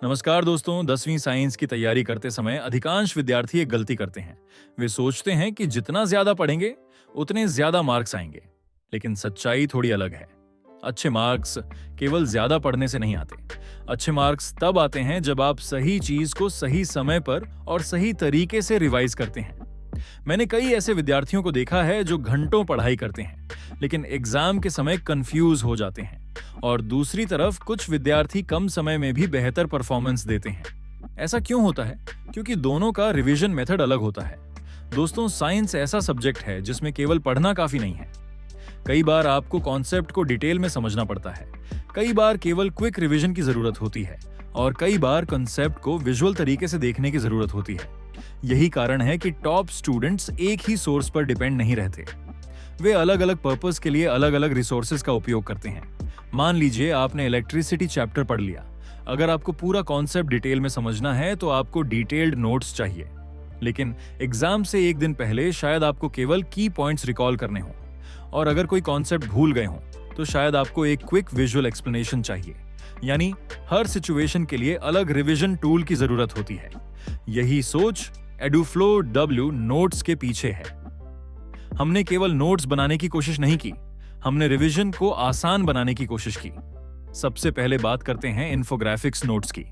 नमस्कार दोस्तों। 10वीं साइंस की तैयारी करते समय अधिकांश विद्यार्थी एक गलती करते हैं। वे सोचते हैं कि जितना ज्यादा पढ़ेंगे उतने ज्यादा मार्क्स आएंगे, लेकिन सच्चाई थोड़ी अलग है। अच्छे मार्क्स केवल ज्यादा पढ़ने से नहीं आते। अच्छे मार्क्स तब आते हैं जब आप सही चीज को सही समय पर और सही तरीके से रिवाइज करते हैं। मैंने कई ऐसे विद्यार्थियों को देखा है जो घंटों पढ़ाई करते हैं, लेकिन एग्जाम के समय कंफ्यूज हो जाते हैं। और दूसरी तरफ कुछ विद्यार्थी कम समय में भी बेहतर परफॉर्मेंस देते हैं। ऐसा क्यों होता है? क्योंकि दोनों का रिवीजन मेथड अलग होता है। दोस्तों, साइंस ऐसा सब्जेक्ट है जिसमें केवल पढ़ना काफी नहीं है। कई बार आपको कॉन्सेप्ट को डिटेल में समझना पड़ता है, कई बार केवल क्विक रिवीजन की जरूरत होती है, और कई बार कॉन्सेप्ट को विजुअल तरीके से देखने की जरूरत होती है। यही कारण है कि टॉप स्टूडेंट्स एक ही सोर्स पर डिपेंड नहीं रहते। वे अलग अलग पर्पस के लिए अलग अलग रिसोर्सेज का उपयोग करते हैं। मान लीजिए आपने इलेक्ट्रिसिटी चैप्टर पढ़ लिया। अगर आपको पूरा कॉन्सेप्ट डिटेल में समझना है तो आपको डिटेल्ड नोट्स चाहिए। लेकिन एग्जाम से एक दिन पहले शायद आपको केवल की पॉइंट्स रिकॉल करने हों, और अगर कोई कॉन्सेप्ट भूल गए हों तो शायद आपको एक क्विक विजुअल एक्सप्लेनेशन चाहिए। यानी हर सिचुएशन के लिए अलग रिवीजन टूल की जरूरत होती है। यही सोच एडुफ्लो W नोट्स के पीछे है। हमने केवल नोट्स बनाने की कोशिश नहीं की, हमने रिवीजन को आसान बनाने की कोशिश की। सबसे पहले बात करते हैं इन्फोग्राफिक्स नोट्स की।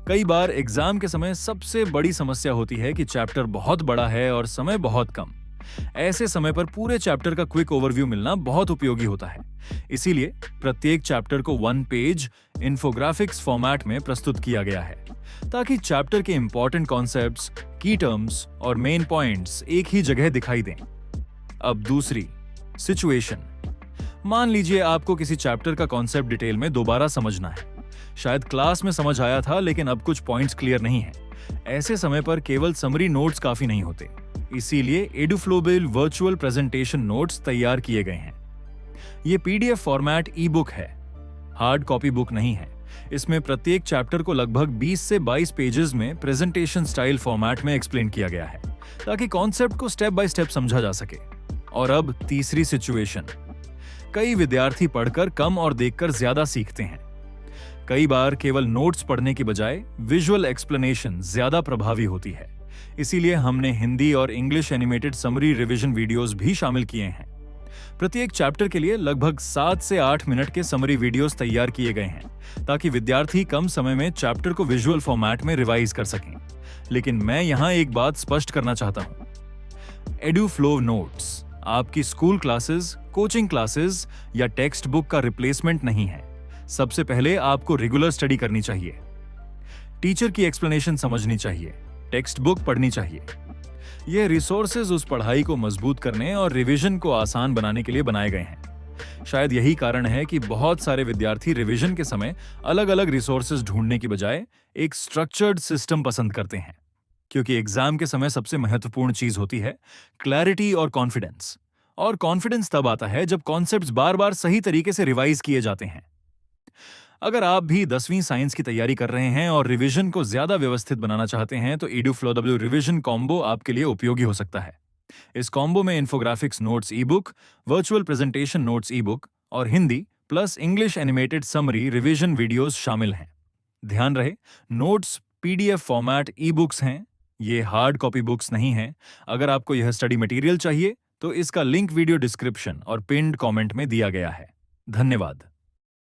कई बार एग्जाम के समय सबसे बड़ी समस्या होती है कि चैप्टर बहुत बड़ा है और समय बहुत कम। ऐसे समय पर पूरे चैप्टर का क्विक ओवरव्यू मिलना बहुत उपयोगी होता है। इसीलिए प्रत्येक चैप्टर को 1 पेज इन्फोग्राफिक्स फॉर्मेट में प्रस्तुत किया गया है, ताकि चैप्टर के इंपॉर्टेंट कॉन्सेप्ट्स, की टर्म्स और मेन पॉइंट्स एक ही जगह दिखाई दें। अब दूसरी, सिचुएशन। मान लीजिए आपको किसी चैप्टर का कॉन्सेप्ट डिटेल में दोबारा समझना है। शायद क्लास में समझ आया था, लेकिन अब कुछ पॉइंट्स क्लियर नहीं है। ऐसे समय पर केवल समरी नोट्स काफी नहीं होते। इसीलिए एडुफ्लोबिल वर्चुअल प्रेजेंटेशन नोट्स तैयार किए गए हैं। ये PDF फॉर्मेट ई बुक है, हार्ड कॉपी बुक नहीं है। इसमें प्रत्येक चैप्टर को लगभग 20 से 22 पेजेस में प्रेजेंटेशन स्टाइल फॉर्मेट में एक्सप्लेन किया गया है, ताकि कॉन्सेप्ट को स्टेप बाय स्टेप समझा जा सके। और अब तीसरी सिचुएशन। कई विद्यार्थी पढ़कर कम और देखकर ज्यादा सीखते हैं। कई बार केवल नोट्स पढ़ने की बजाय विजुअल एक्सप्लेनेशन ज्यादा प्रभावी होती है। इसीलिए हमने हिंदी और English animated summary revision videos भी शामिल किए हैं। प्रत्येक चैप्टर के लिए लगभग 7 से 8 मिनट के समरी वीडियोस तैयार किए गए हैं, ताकि विद्यार्थी कम समय में चैप्टर को विजुअल फॉर्मेट में रिवाइज कर सकें। लेकिन मैं यहां एक बात स्पष्ट करना चाहता हूं। एडुफ्लो नोट्स आपकी स्कूल क्लासेस, कोचिंग क्लासेस या टेक्स्ट बुक का रिप्लेसमेंट नहीं है। सबसे पहले आपको रेगुलर स्टडी करनी चाहिए, टीचर की एक्सप्लेनेशन समझनी चाहिए, टेक्स्ट बुक पढ़नी चाहिए। यह रिसोर्सेज उस पढ़ाई को मजबूत करने और रिवीजन को आसान बनाने के लिए बनाए गए हैं। शायद यही कारण है कि बहुत सारे विद्यार्थी रिवीजन के समय अलग अलग रिसोर्सेज ढूंढने की बजाय एक स्ट्रक्चर्ड सिस्टम पसंद करते हैं, क्योंकि एग्जाम के समय सबसे महत्वपूर्ण चीज होती है क्लैरिटी और कॉन्फिडेंस। और कॉन्फिडेंस तब आता है जब कॉन्सेप्ट्स बार बार सही तरीके से रिवाइज किए जाते हैं। अगर आप भी 10वीं साइंस की तैयारी कर रहे हैं और रिवीजन को ज्यादा व्यवस्थित बनाना चाहते हैं तो एडुफ्लो W रिवीजन कॉम्बो आपके लिए उपयोगी हो सकता है। इस कॉम्बो में infographics notes e book, virtual presentation notes e book और Hindi plus English animated summary revision videos शामिल हैं। ध्यान रहे, notes PDF format e books हैं, ये हार्ड कॉपी बुक्स नहीं हैं। अगर आपको यह स्टडी मटेरियल चाहिए तो इसका लिंक वीडियो डिस्क्रिप्शन और पिन्ड कमेंट में दिया गया है। धन्यवाद।